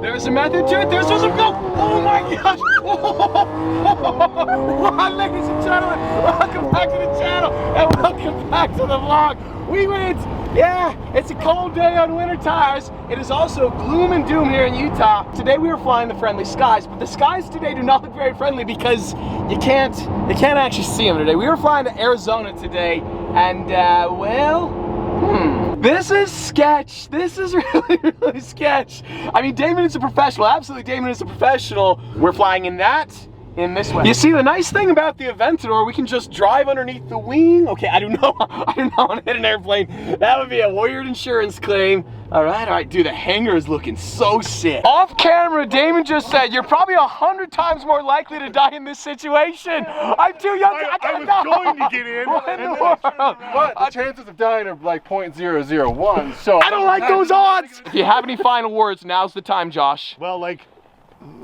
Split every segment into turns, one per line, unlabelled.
There's a method to it. There's a go. Oh my gosh. Oh, ladies and gentlemen, welcome back to the channel and welcome back to the vlog. We went. Yeah, it's a cold day on winter tires. It is also gloom and doom here in Utah. Today we were flying the friendly skies, but the skies today do not look very friendly because you can't actually see them today. We were flying to Arizona today, and this is sketch. This is really sketch. I mean, Damon is a professional. Absolutely, Damon is a professional. We're flying in this way. You see, the nice thing about the Aventador, we can just drive underneath the wing. Okay, I do not want to hit an airplane. That would be a weird insurance claim. All right, dude, the hangar is looking so sick. Off camera, Damon just said, you're probably 100 times more likely to die in this situation. I'm too young to,
I was going to get in.
What in the world?
But the chances of dying are like 0.001, so.
I don't like those odds. If you have any final words, now's the time, Josh.
Well,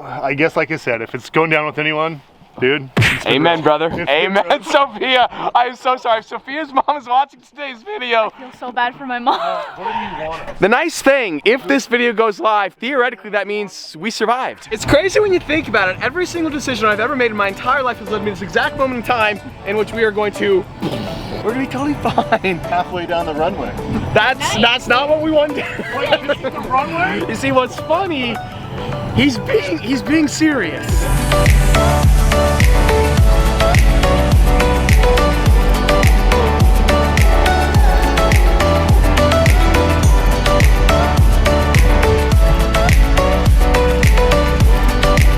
I guess like I said, if it's going down with anyone, dude.
Amen, brother. Amen, Sophia. I am so sorry. If Sophia's mom is watching today's video.
I feel so bad for my mom.
What do you want?
The nice thing, if this video goes live, theoretically that means we survived. It's crazy when you think about it. Every single decision I've ever made in my entire life has led me to this exact moment in time in which we are going to, we're gonna be totally fine.
Halfway down the runway.
That's not what we wanted.
Wait, the runway?
You see, what's funny, he's being serious.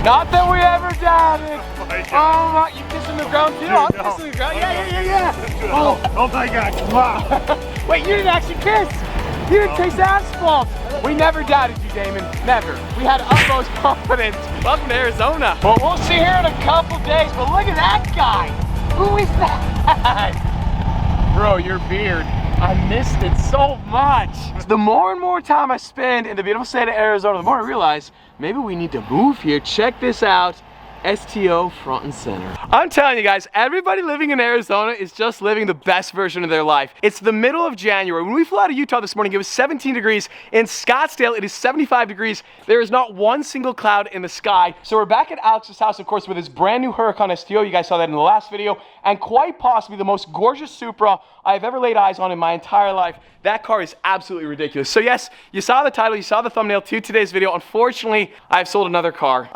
Not that we ever doubted. Oh my, you kissing the ground too? I'm kissing the ground. Yeah.
Oh my God, wow.
Wait, you didn't actually kiss. You didn't taste asphalt. We never doubted you, Damon. Never. We had utmost confidence. Welcome to Arizona. Well, we'll see here in a couple days, but look at that guy. Who is that? Bro, your beard. I missed it so much. The more and more time I spend in the beautiful state of Arizona, the more I realize maybe we need to move here. Check this out. STO front and center. I'm telling you guys, everybody living in Arizona is just living the best version of their life. It's the middle of January. When we flew out of Utah this morning, it was 17 degrees. In Scottsdale, it is 75 degrees. There is not one single cloud in the sky. So we're back at Alex's house, of course, with his brand new Huracan STO. You guys saw that in the last video. And quite possibly the most gorgeous Supra I've ever laid eyes on in my entire life. That car is absolutely ridiculous. So yes, you saw the title, you saw the thumbnail to today's video. Unfortunately, I've sold another car.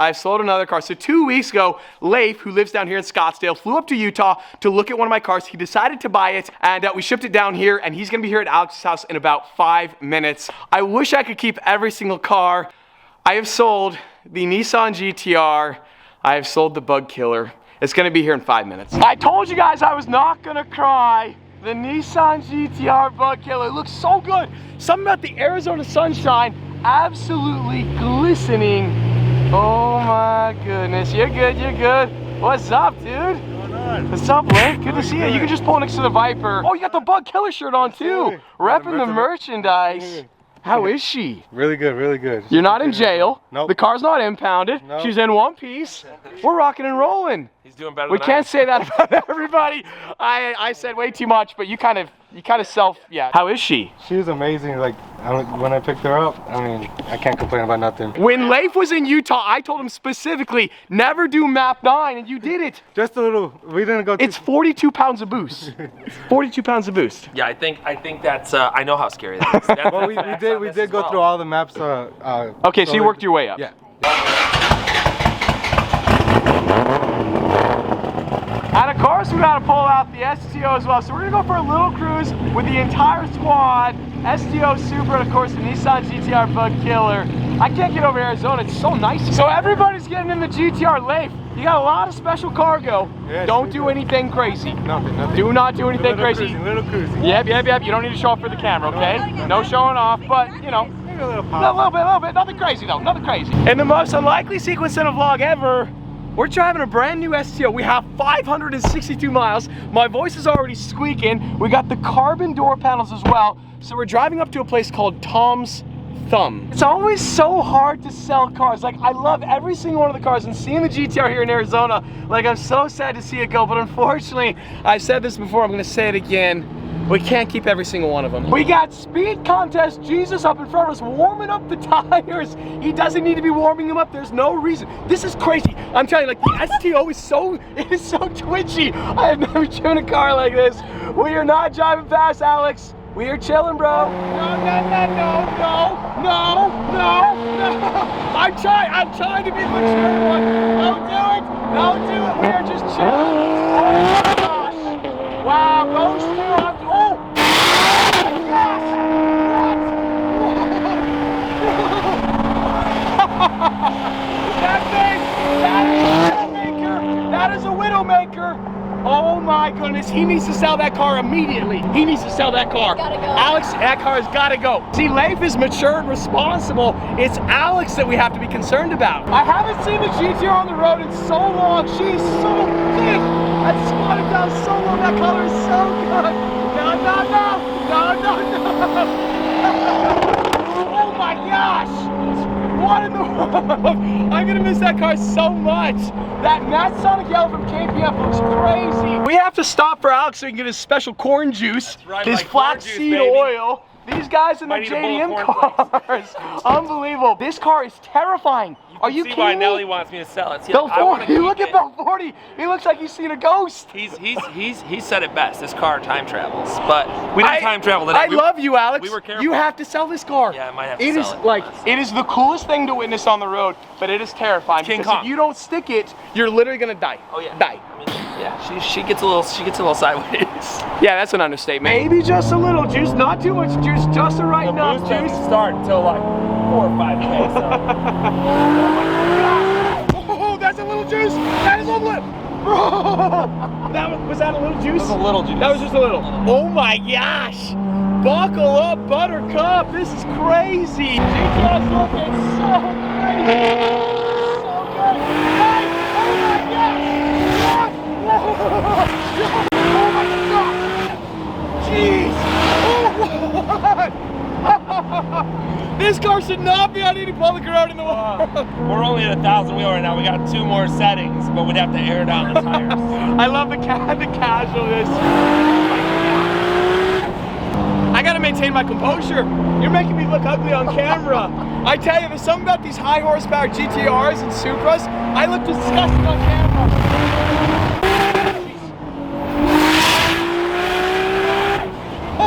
So 2 weeks ago, Leif, who lives down here in Scottsdale, flew up to Utah to look at one of my cars. He decided to buy it, and we shipped it down here, and he's gonna be here at Alex's house in about 5 minutes. I wish I could keep every single car. I have sold the Nissan GTR. I have sold the Bug Killer. It's gonna be here in 5 minutes. I told you guys I was not gonna cry. The Nissan GTR Bug Killer looks so good. Something about the Arizona sunshine, absolutely glistening. Oh my goodness, you're good. What's up, dude?
What's going on?
What's up, Blake? Good to see you. You can just pull next to the Viper. Oh, you got the Bug Killer shirt on too. Repping the merchandise. How is she?
Really good.
You're not in jail.
Nope.
The car's not impounded.
Nope.
She's in one piece. We're rocking and rolling.
He's doing better
We
than
can't say that about everybody. I said way too much, but you kind of yeah. How is she?
She was amazing. Like, when I picked her up, I mean, I can't complain about nothing.
When Leif was in Utah, I told him specifically, never do map 9, and you did it.
Just a little. We didn't go.
It's 42 pounds of boost. 42 pounds of boost.
Yeah, I think that's. I know how scary that is. That's
Well, we did go through all the maps.
Okay, so you worked your way up.
Yeah.
And of course, we gotta pull out the STO as well. So we're gonna go for a little cruise with the entire squad. STO Supra, and of course, the Nissan GTR Bug Killer. I can't get over Arizona, it's so nice. So everybody's getting in the GTR. Leif, you got a lot of special cargo.
Yes,
don't do anything crazy.
Nothing.
Do not do anything crazy.
Little cruising.
Yep. You don't need to show off for the camera, okay? No showing off, but you know.
Maybe a little
A
pop.
little bit. Nothing crazy though, nothing crazy. In the most unlikely sequence in a vlog ever, we're driving a brand new STO. We have 562 miles. My voice is already squeaking. We got the carbon door panels as well. So we're driving up to a place called Tom's Thumb. It's always so hard to sell cars. Like, I love every single one of the cars, and seeing the GTR here in Arizona, like, I'm so sad to see it go, but unfortunately, I've said this before, I'm gonna say it again, We can't keep every single one of them. We got speed contest Jesus up in front of us warming up the tires. He doesn't need to be warming them up. There's no reason. This is crazy. I'm telling you, like the STO is so twitchy. I have never driven a car like this. We are not driving fast, Alex. We are chilling, bro. No. I'm trying to be the mature one. Don't do it. We are just chilling. Oh my gosh. Wow, those two have to, oh! Yes! That thing! That is a Widowmaker! Oh my goodness, he needs to sell that car immediately. He needs to sell that car.
Gotta go.
Alex, that car has gotta go. See, Leif is mature and responsible. It's Alex that we have to be concerned about. I haven't seen the GTR on the road in so long. She's so thick. I squatted down so low. That color is so good. No. Oh my gosh. What in the world? I'm gonna miss that car so much. That matte Sonic Yellow from KPF looks crazy. We have to stop for Alex so he can get his special corn juice,
right,
his
like corn
flaxseed
juice,
oil. These guys in the JDM cars. Unbelievable. This car is terrifying. Are you kidding me?
See why Nelly wants me to sell it. See,
Bell 40, look at Bell 40. He looks like he's seen a ghost.
He said it best. This car time travels, but we didn't time travel today.
I love you, Alex.
We were careful.
You have to sell this car.
Yeah, I might have to
sell it. It is the coolest thing to witness on the road, but it is terrifying.
King
because
Kong.
if you don't stick it, you're literally gonna die.
Oh yeah.
Die.
I mean, yeah, she gets a little sideways.
Yeah, that's an understatement. Maybe just a little juice, not too much juice, just the right enough juice.
Doesn't start until like 4 or 5K. So.
Oh, that's a little juice. That is a little. Bro, was that a little juice?
That was a little juice.
That was just a little. Oh my gosh. Buckle up, Buttercup. This is crazy. GTR's looking so crazy. So good. Nice. Oh my gosh. Oh my god! Jeez! Oh, this car should not be on any public road in the world.
We're only at 1,000 wheel right now. We got 2 more settings, but we'd have to air down the tires.
I love the casualness. I gotta maintain my composure. You're making me look ugly on camera. I tell you, there's something about these high horsepower GTRs and Supras. I look disgusting on camera.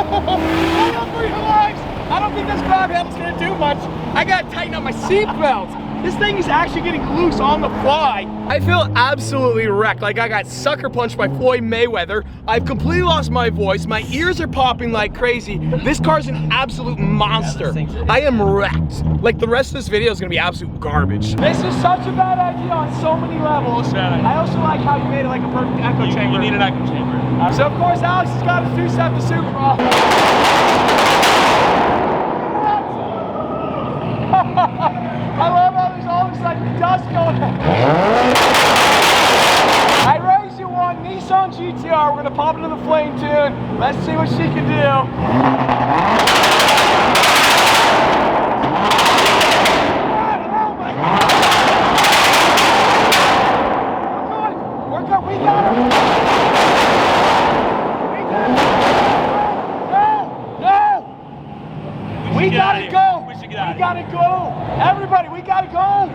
Hold on for your lives! I don't think this grab handle's gonna do much. I gotta tighten up my seatbelt. This thing is actually getting loose on the fly. I feel absolutely wrecked, like I got sucker punched by Floyd Mayweather. I've completely lost my voice. My ears are popping like crazy. This car's an absolute monster. I am wrecked. Like the rest of this video is gonna be absolute garbage. This is such a bad idea on so many levels. I also like how you made it like a perfect echo chamber.
You need an echo chamber.
So of course Alex has got his 2-step the Supra. I love how there's all this like dust going on. I raised you one Nissan GTR. We're gonna pop it in the flame tune. Let's see what she can do. Oh my God. We're good. We got her. We gotta go! We gotta go! Everybody, we gotta go!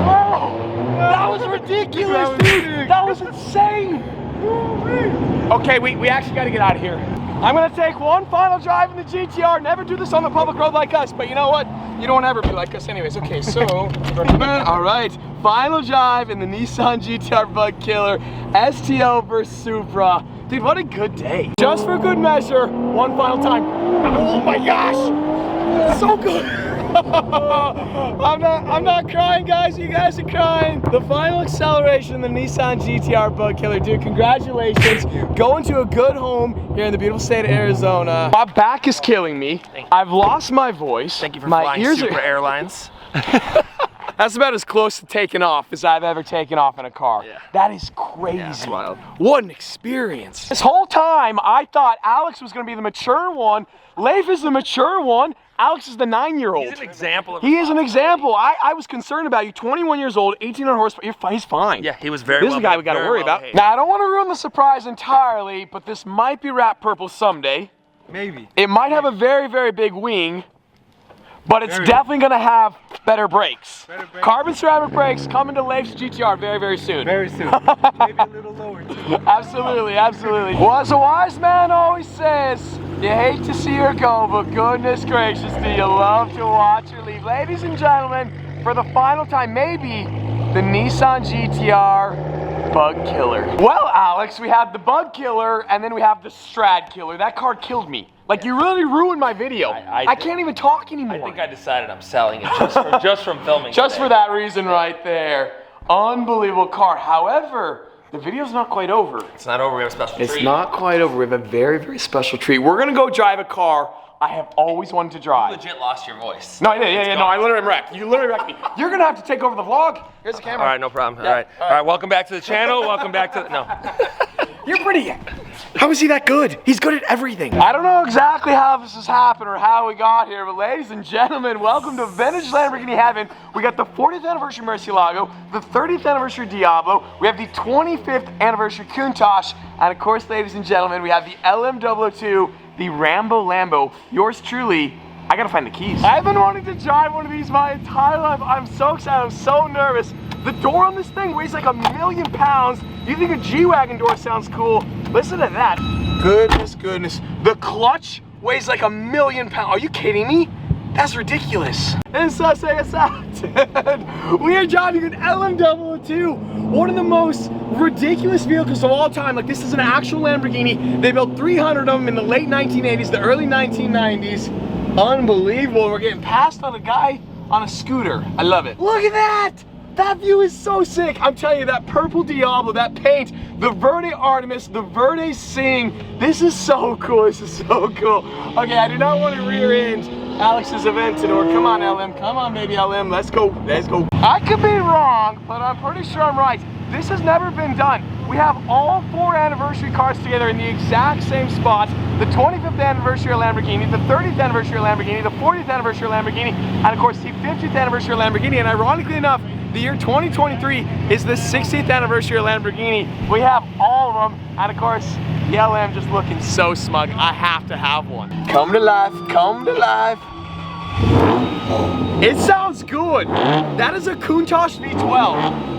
Whoa! That was ridiculous, dude! That was insane! Okay, we actually gotta get out of here. I'm gonna take one final drive in the GTR. Never do this on the public road like us, but you know what? You don't ever be like us anyways. Okay, so, all right. Final drive in the Nissan GTR Bug Killer, STO versus Supra. Dude, what a good day. Just for good measure, one final time. Oh my gosh! So good! I'm not crying, guys. You guys are crying. The final acceleration in the Nissan GTR Bug Killer. Dude, congratulations. Going to a good home here in the beautiful state of Arizona. My back is killing me. I've lost my voice.
Thank you for
my
flying
ears
Super
are...
Airlines.
That's about as close to taking off as I've ever taken off in a car.
Yeah.
That is crazy.
Yeah, it's wild.
What an experience. This whole time, I thought Alex was gonna be the mature one. Leif is the mature one. Alex is the 9-year-old.
He's an example of
He is an example. I was concerned about you. 21 years old, 1,800 horsepower. He's fine.
Yeah, he was very
This is the guy we got to worry about. Now, I don't want to ruin the surprise entirely, but this might be wrapped purple someday.
Maybe.
It might have a very, very big wing, but it's definitely going to have better brakes. Carbon ceramic brakes coming to Leif's GTR very, very soon.
Very soon. Maybe a little lower too.
Absolutely, absolutely. Well, as a wise man always says, you hate to see her go, but goodness gracious, do you love to watch her leave. Ladies and gentlemen, for the final time, maybe the Nissan GTR Bug Killer. Well, Alex, we have the Bug Killer, and then we have the Strad Killer. That car killed me. Like, you really ruined my video. I can't even talk anymore.
I think I decided I'm selling it just from filming.
Just for that reason right there. Unbelievable car. However, the video's not quite over.
It's not over, we have a special treat.
It's not quite over. We have a very, very special treat. We're gonna go drive a car I have always wanted to drive.
You legit lost your voice.
No, I did. Yeah, no, I literally wrecked. You literally wrecked me. You're gonna have to take over the vlog. Here's the camera.
All right, no problem. All right, welcome back to the channel. Welcome back to the, no.
You're pretty. How is he that good? He's good at everything. I don't know exactly how this has happened or how we got here, but ladies and gentlemen, welcome to Vintage Lamborghini Heaven. We got the 40th anniversary Murcielago, the 30th anniversary Diablo, we have the 25th anniversary Countach, and of course, ladies and gentlemen, we have the LM002, the Rambo Lambo. Yours truly. I gotta find the keys. I've been wanting to drive one of these my entire life. I'm so excited, I'm so nervous. The door on this thing weighs like 1,000,000 pounds. You think a G-Wagon door sounds cool? Listen to that. Goodness, goodness. The clutch weighs like 1,000,000 pounds. Are you kidding me? That's ridiculous. And so say us out. We are driving an LM002, one of the most ridiculous vehicles of all time. Like, this is an actual Lamborghini. They built 300 of them in the late 1980s, the early 1990s. Unbelievable. We're getting passed on a guy on a scooter. I love it. Look at that. That view is so sick. I'm telling you, that purple Diablo, that paint, the Verde Artemis, the Verde Sing. This is so cool. This is so cool. Okay, I do not want to rear end Alex's Aventador. Come on, LM. Come on, baby LM. Let's go. Let's go. I could be wrong, but I'm pretty sure I'm right. This has never been done. We have all 4 anniversary cars together in the exact same spots. The 25th anniversary Lamborghini, the 30th anniversary Lamborghini, the 40th anniversary Lamborghini, and of course the 50th anniversary Lamborghini. And ironically enough, the year 2023 is the 60th anniversary Lamborghini. We have all of them, and of course, the LM just looking so smug. I have to have one. Come to life, come to life. It sounds good. That is a Countach V12.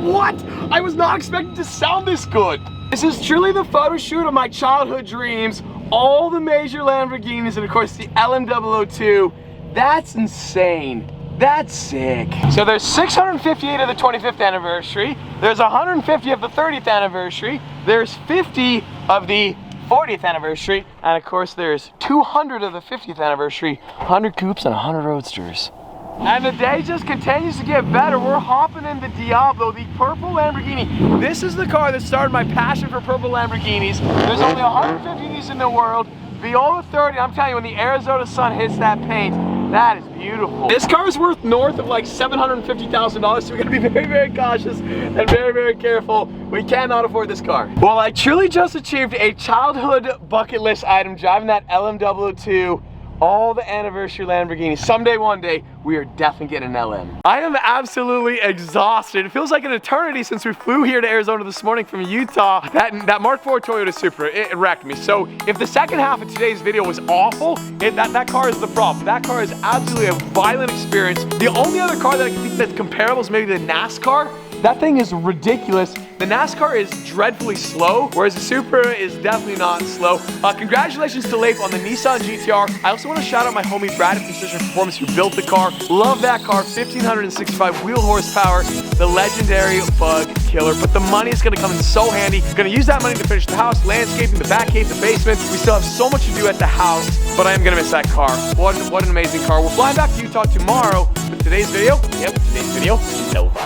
What? I was not expecting to sound this good. This is truly the photo shoot of my childhood dreams. All the major Lamborghinis, and of course the LM002. That's insane. That's sick. So there's 658 of the 25th anniversary. There's 150 of the 30th anniversary. There's 50 of the 40th anniversary. And of course there's 200 of the 50th anniversary. 100 coupes and 100 roadsters. And the day just continues to get better. We're hopping in the Diablo, the purple Lamborghini. This is the car that started my passion for purple Lamborghinis. There's only 150 of these in the world. Viola 30, I'm telling you, when the Arizona sun hits that paint, that is beautiful. This car is worth north of like $750,000, so we gotta be very, very cautious and very, very careful. We cannot afford this car. Well, I truly just achieved a childhood bucket list item, driving that LM002. All the anniversary Lamborghinis. Someday, one day, we are definitely getting an LM. I am absolutely exhausted. It feels like an eternity since we flew here to Arizona this morning from Utah. That Mark IV Toyota Supra, it wrecked me. So if the second half of today's video was awful, that car is the problem. That car is absolutely a violent experience. The only other car that I can think that's comparable is maybe the NASCAR. That thing is ridiculous. The NASCAR is dreadfully slow, whereas the Supra is definitely not slow. Congratulations to Leif on the Nissan GTR. I also want to shout out my homie Brad at Precision Performance who built the car. Love that car, 1,565 wheel horsepower, the legendary Bug Killer. But the money is going to come in so handy. Gonna use that money to finish the house, landscaping, the back cave, the basement. We still have so much to do at the house, but I am going to miss that car. What an amazing car. We're flying back to Utah tomorrow, but today's video, today's video is over.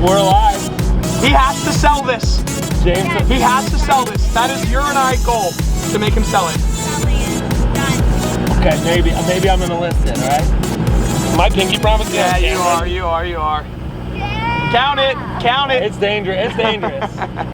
We're alive.
He has to sell this.
James.
He has to sell this. That is your and I goal, to make him sell it.
Okay, maybe I'm gonna list it, alright? My pinky promise?
Yeah, you are.
Yeah.
Count it.
It's dangerous.